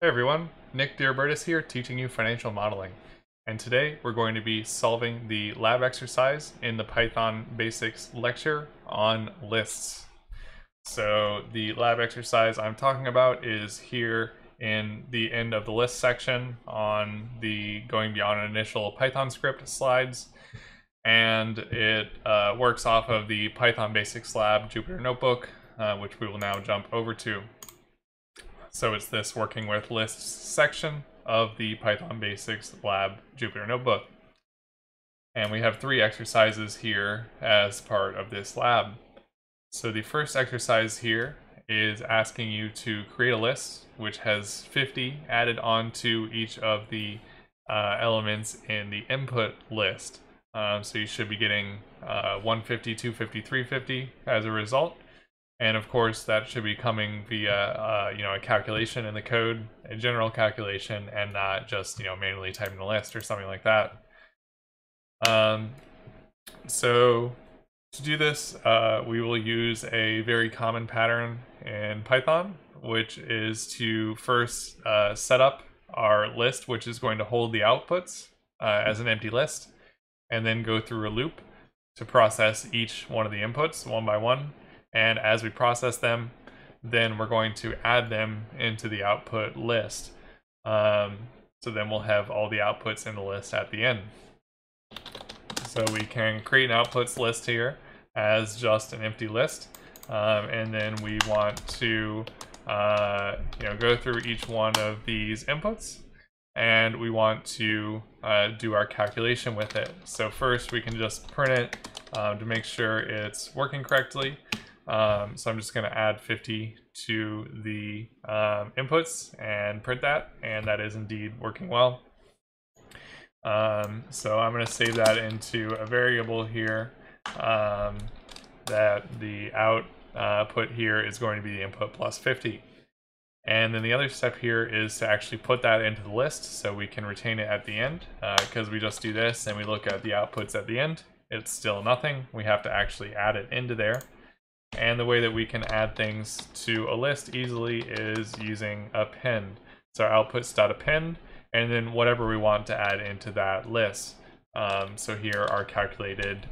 Hey everyone, Nick Diribertis here teaching you financial modeling. And today we're going to be solving the lab exercise in the Python Basics lecture on lists. So the lab exercise I'm talking about is here in the end of the list section on the going beyond an initial Python script slides. And it works off of the Python Basics Lab Jupyter Notebook, which we will now jump over to. So it's this working with lists section of the Python Basics Lab Jupyter Notebook. And we have 3 exercises here as part of this lab. So the first exercise here is asking you to create a list which has 50 added onto each of the elements in the input list. So you should be getting 150, 250, 350 as a result. And of course, that should be coming via a calculation in the code, a general calculation, and not just manually typing the list or something like that. So to do this, we will use a very common pattern in Python, which is to first set up our list, which is going to hold the outputs as an empty list, and then go through a loop to process each one of the inputs one by one. And as we process them, then we're going to add them into the output list. So then we'll have all the outputs in the list at the end. So we can create an outputs list here as just an empty list. And then we want to go through each one of these inputs. And we want to do our calculation with it. So first we can just print it to make sure it's working correctly. So I'm just going to add 50 to the inputs and print that, and that is indeed working well. So I'm going to save that into a variable here that the output here is going to be the input plus 50. And then the other step here is to actually put that into the list so we can retain it at the end, because we just do this and we look at the outputs at the end. It's still nothing. We have to actually add it into there. And the way that we can add things to a list easily is using append. So outputs.append, and then whatever we want to add into that list. So here our calculated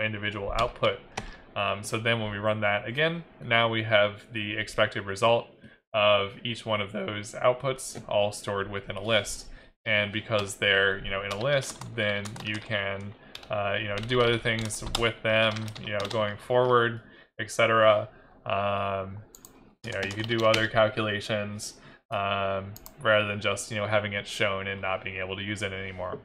individual output. So then when we run that again, now we have the expected result of each one of those outputs all stored within a list. And because they're in a list, then you can do other things with them going forward, etc. You could do other calculations rather than just having it shown and not being able to use it anymore.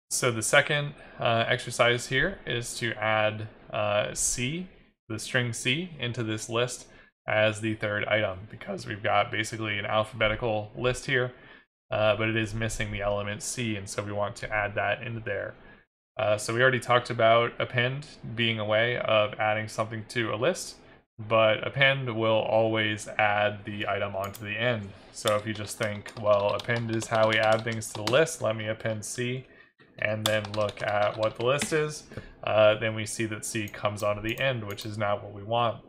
So the second exercise here is to add C, the string C, into this list as the third item, because we've got basically an alphabetical list here, but it is missing the element C, and so we want to add that into there. So we already talked about append being a way of adding something to a list, but append will always add the item onto the end. So if you just think, well, append is how we add things to the list, let me append C, and then look at what the list is, then we see that C comes onto the end, which is not what we want.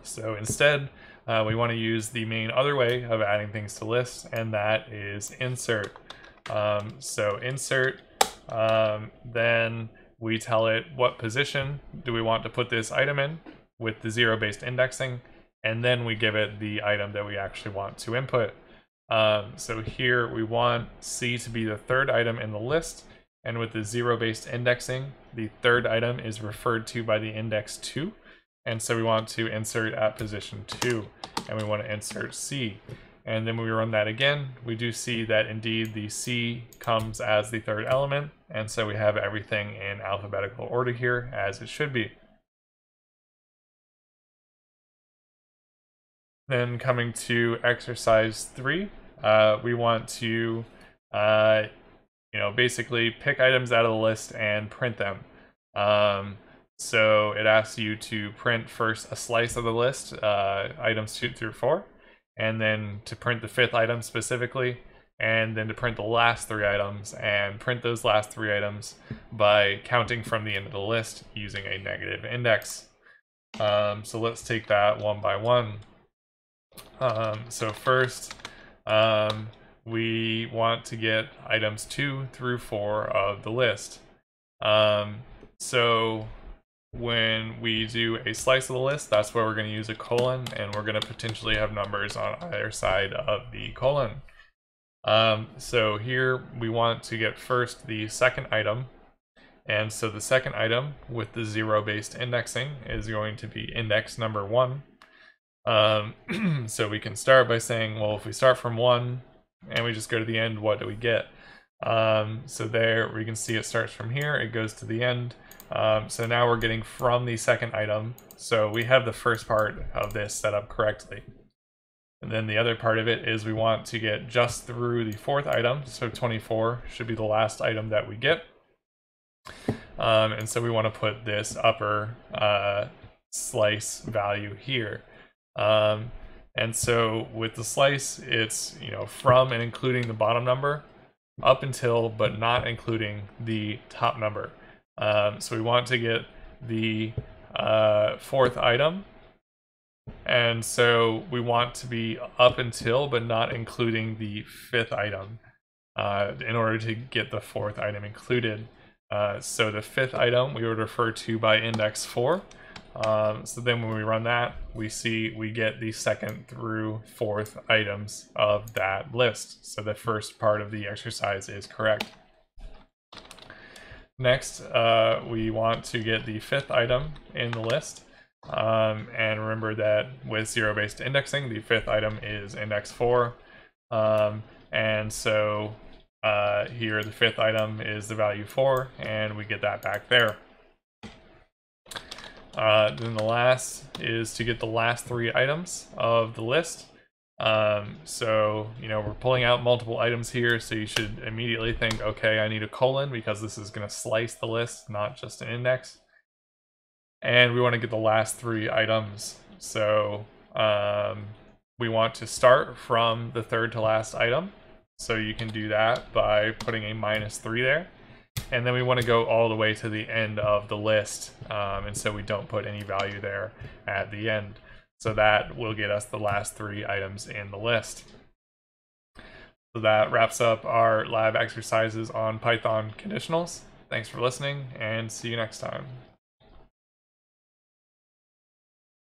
So instead, we want to use the main other way of adding things to lists, and that is insert. So insert, then we tell it what position do we want to put this item in with the zero-based indexing, and then we give it the item that we actually want to input. So here we want C to be the third item in the list, and with the zero-based indexing, the third item is referred to by the index 2, and so we want to insert at position 2, and we want to insert C. And then when we run that again, we do see that indeed the C comes as the third element, and so we have everything in alphabetical order here as it should be. Then coming to exercise 3, we want to basically pick items out of the list and print them. So it asks you to print first a slice of the list, items 2 through 4, and then to print the 5th item specifically, and then to print the last 3 items, and print those last 3 items by counting from the end of the list using a negative index. So let's take that one by one. So first, we want to get items 2 through 4 of the list. So when we do a slice of the list, that's where we're going to use a colon, and we're going to potentially have numbers on either side of the colon. So here we want to get first the second item, and so the second item with the 0-based indexing is going to be index number 1. So we can start by saying, well, if we start from 1 and we just go to the end, what do we get? So there we can see it starts from here, it goes to the end. So now we're getting from the second item. So we have the first part of this set up correctly. And then the other part of it is we want to get just through the fourth item. So 24 should be the last item that we get. And so we want to put this upper slice value here. And so with the slice, it's, you know, from and including the bottom number up until, but not including the top number. So we want to get the fourth item, and so we want to be up until, but not including the fifth item in order to get the fourth item included. So the fifth item we would refer to by index 4. So then when we run that, we see we get the second through fourth items of that list. So the first part of the exercise is correct. Next, we want to get the fifth item in the list. And remember that with 0-based indexing, the fifth item is index 4. And so here the fifth item is the value 4, and we get that back there. Then the last is to get the last 3 items of the list. So, you know, we're pulling out multiple items here, so you should immediately think, okay, I need a colon because this is going to slice the list, not just an index. And we want to get the last 3 items. So we want to start from the third to last item. So you can do that by putting a -3 there. And then we want to go all the way to the end of the list, and so we don't put any value there at the end. So that will get us the last 3 items in the list. So that wraps up our lab exercises on Python conditionals. Thanks for listening, and see you next time.